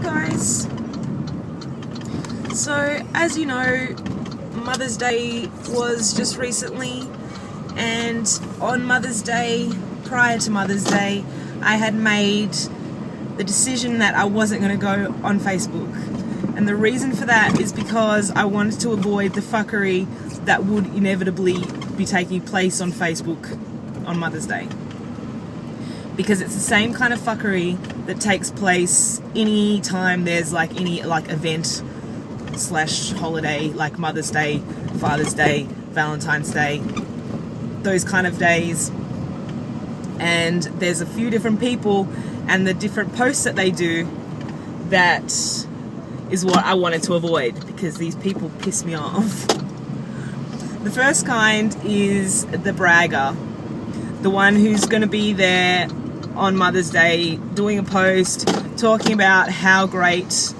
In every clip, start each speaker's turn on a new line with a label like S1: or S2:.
S1: guys. So, as you know, Mother's Day was just recently, and on Mother's Day, prior to Mother's Day, I had made the decision that I wasn't going to go on Facebook. And the reason for that is because I wanted to avoid the fuckery that would inevitably be taking place on Facebook on Mother's Day. Because it's the same kind of fuckery that takes place any time there's any event / holiday, like Mother's Day, Father's Day, Valentine's Day, those kind of days. And there's a few different people and the different posts that they do that is what I wanted to avoid, because these people piss me off. The first kind is the bragger, the one who's going to be there on Mother's Day doing a post talking about how great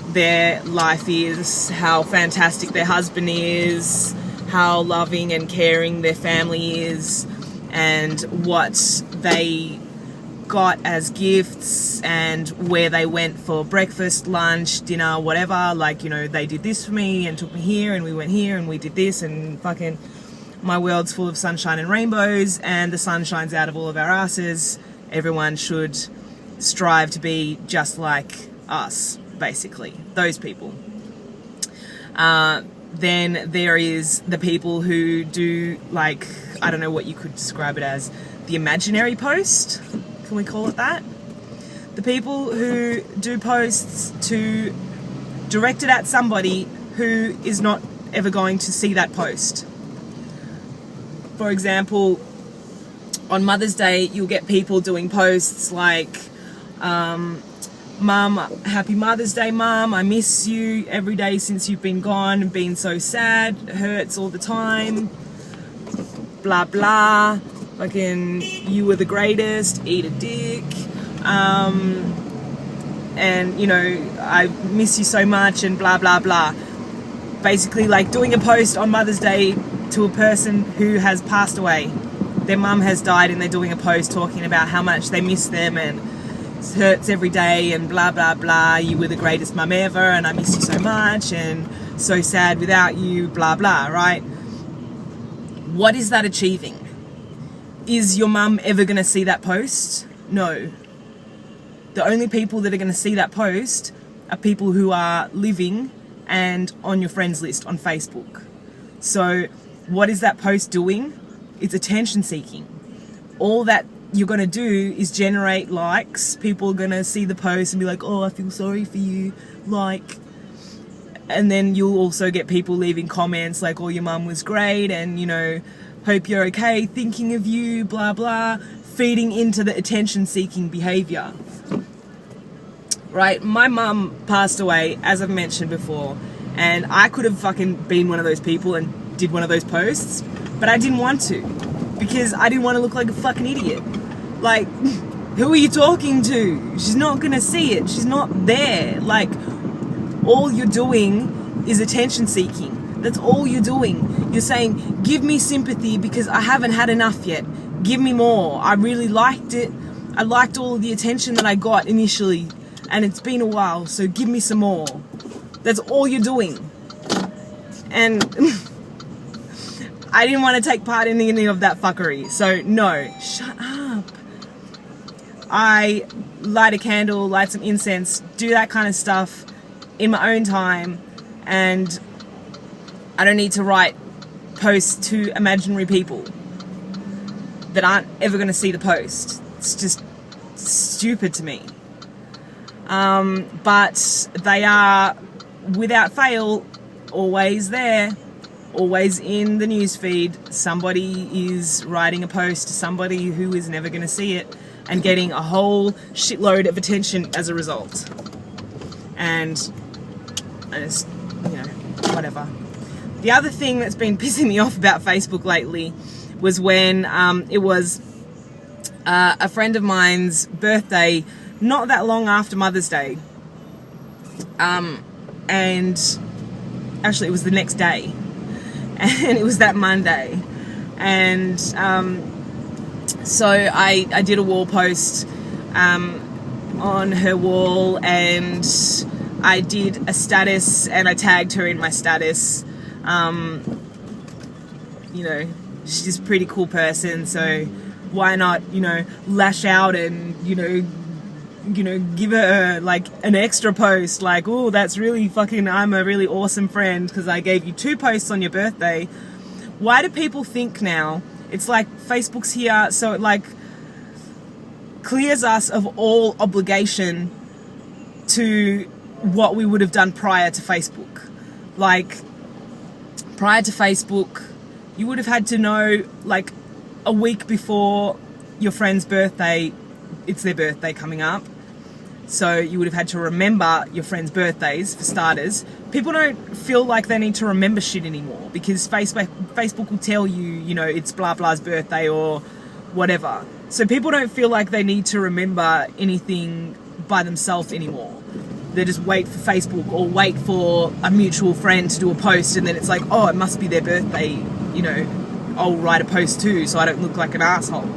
S1: their life is, how fantastic their husband is, how loving and caring their family is, and what they got as gifts and where they went for breakfast, lunch, dinner, whatever. They did this for me and took me here and we went here and we did this, and fucking my world's full of sunshine and rainbows, and the sun shines out of all of our asses. Everyone should strive to be just like us, basically. Those people. Then there is the people who do, I don't know what you could describe it as, the imaginary post. Can we call it that? The people who do posts to direct it at somebody who is not ever going to see that post. For example, on Mother's Day, you'll get people doing posts like, Mum, happy Mother's Day, Mum. I miss you every day since you've been gone. Been so sad. It hurts all the time. Blah, blah. Fucking, you were the greatest. Eat a dick. And, I miss you so much, and blah, blah, blah. Basically, doing a post on Mother's Day to a person who has passed away. Their mum has died, and they're doing a post talking about how much they miss them, and it hurts every day, and blah, blah, blah. You were the greatest mum ever, and I miss you so much, and so sad without you, blah, blah, right? What is that achieving? Is your mum ever going to see that post? No. The only people that are going to see that post are people who are living and on your friends list on Facebook. So what is that post doing? It's attention seeking. All that you're going to do is generate likes. People are going to see the post and be like, oh, I feel sorry for you, and then you'll also get people leaving comments like, oh, your mum was great, and hope you're okay, thinking of you, blah blah, feeding into the attention seeking behavior. Right? My mum passed away, as I've mentioned before, and I could have fucking been one of those people and did one of those posts, but I didn't want to, because I didn't want to look like a fucking idiot. Who are you talking to? She's not gonna see it. She's not there. All you're doing is attention seeking. That's all you're doing. You're saying, give me sympathy because I haven't had enough yet. Give me more. I really liked it. I liked all of the attention that I got initially, and it's been a while, so give me some more. That's all you're doing. And I didn't want to take part in any of that fuckery. So no, shut up. I light a candle, light some incense, do that kind of stuff in my own time, and I don't need to write posts to imaginary people that aren't ever going to see the post. It's just stupid to me. But they are, without fail, always there. Always in the newsfeed. Somebody is writing a post to somebody who is never going to see it and getting a whole shitload of attention as a result. And just, whatever. The other thing that's been pissing me off about Facebook lately was when it was a friend of mine's birthday not that long after Mother's Day. And actually it was the next day. And it was that Monday. And so I did a wall post on her wall, and I did a status and I tagged her in my status. You know, she's a pretty cool person, so why not, you know, lash out and, you know, give her like an extra post, like, oh, that's really fucking, I'm a really awesome friend because I gave you 2 posts on your birthday. Why do people think now it's like Facebook's here, so it like clears us of all obligation to what we would have done prior to Facebook? Like, prior to Facebook, you would have had to know like a week before your friend's birthday, it's their birthday coming up. So you would have had to remember your friends' birthdays, for starters. People don't feel like they need to remember shit anymore because Facebook will tell you, you know, it's blah blah's birthday or whatever. So people don't feel like they need to remember anything by themselves anymore. They just wait for Facebook or wait for a mutual friend to do a post, and then it's like, oh, it must be their birthday, you know, I'll write a post too so I don't look like an asshole.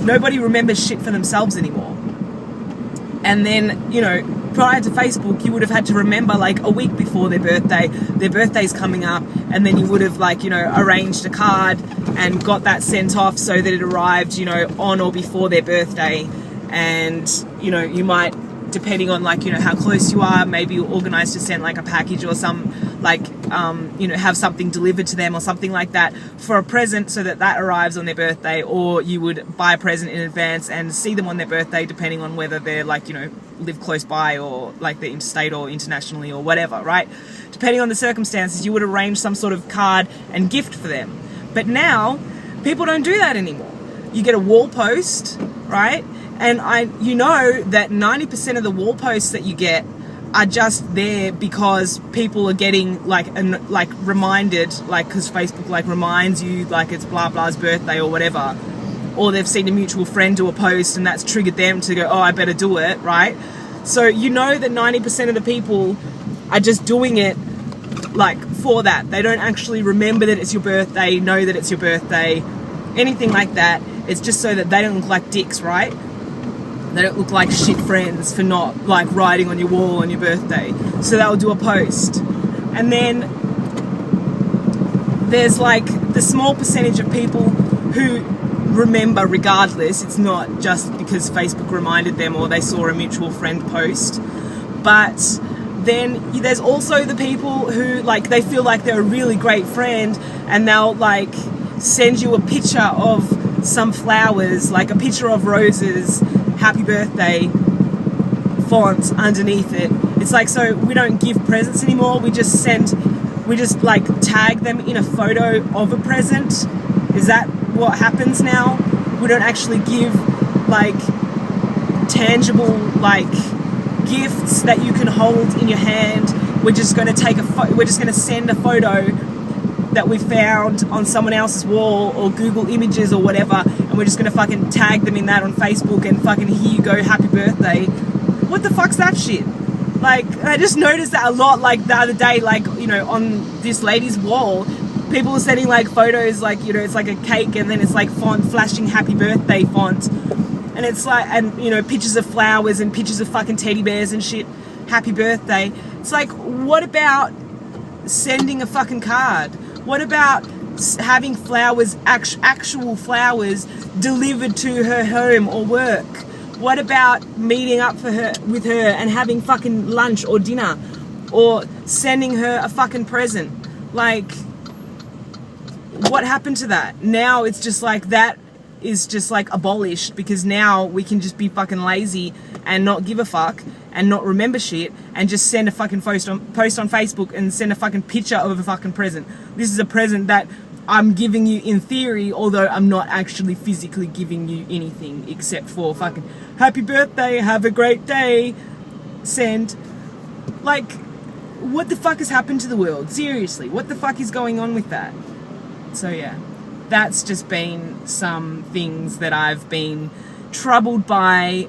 S1: Nobody remembers shit for themselves anymore. And then, you know, prior to Facebook, you would have had to remember like a week before their birthday's coming up, and then you would have like, you know, arranged a card and got that sent off so that it arrived, you know, on or before their birthday. And, you know, you might, depending on like, you know, how close you are, maybe you organize to send like a package or some like, you know, have something delivered to them or something like that for a present so that that arrives on their birthday, or you would buy a present in advance and see them on their birthday, depending on whether they're like, you know, live close by or like they're interstate or internationally or whatever, right? Depending on the circumstances, you would arrange some sort of card and gift for them. But now people don't do that anymore. You get a wall post, right? And you know that 90% of the wall posts that you get are just there because people are getting like reminded, like because Facebook like reminds you like it's blah blah's birthday or whatever, or they've seen a mutual friend do a post and that's triggered them to go, oh, I better do it, right? So you know that 90% of the people are just doing it like for that. They don't actually remember that it's your birthday, know that it's your birthday, anything like that. It's just so that they don't look like dicks, right? They don't look like shit friends for not like writing on your wall on your birthday. So they'll do a post. And then there's like the small percentage of people who remember regardless. It's not just because Facebook reminded them or they saw a mutual friend post. But then there's also the people who like, they feel like they're a really great friend and they'll like send you a picture of some flowers, like a picture of roses, happy birthday font underneath it. It's like, so we don't give presents anymore, we just like tag them in a photo of a present. Is that what happens now? We don't actually give like tangible like gifts that you can hold in your hand. We're just going to we're just going to send a photo that we found on someone else's wall or Google Images or whatever, and we're just gonna fucking tag them in that on Facebook and fucking here you go, happy birthday. What the fuck's that shit? Like, I just noticed that a lot, like the other day, like, you know, on this lady's wall, people are sending like photos, like, you know, it's like a cake and then it's like font, flashing happy birthday font, and it's like, and you know, pictures of flowers and pictures of fucking teddy bears and shit, happy birthday. It's like, what about sending a fucking card? What about having flowers, actual flowers, delivered to her home or work? What about meeting up with her and having fucking lunch or dinner, or sending her a fucking present? Like, what happened to that? Now it's just like that is just like abolished because now we can just be fucking lazy and not give a fuck and not remember shit and just send a fucking post on Facebook and send a fucking picture of a fucking present. This is a present that I'm giving you in theory, although I'm not actually physically giving you anything except for fucking happy birthday, have a great day, send. Like, what the fuck has happened to the world? Seriously, what the fuck is going on with that? So yeah, that's just been some things that I've been troubled by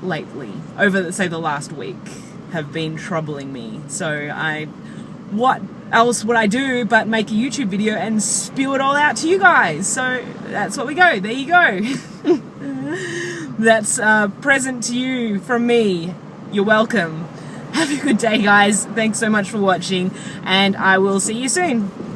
S1: lately, over say the last week, have been troubling me. So what else would I do but make a YouTube video and spew it all out to you guys? So that's what we go. There you go. that's a present to you from me. You're welcome. Have a good day, guys. Thanks so much for watching, and I will see you soon.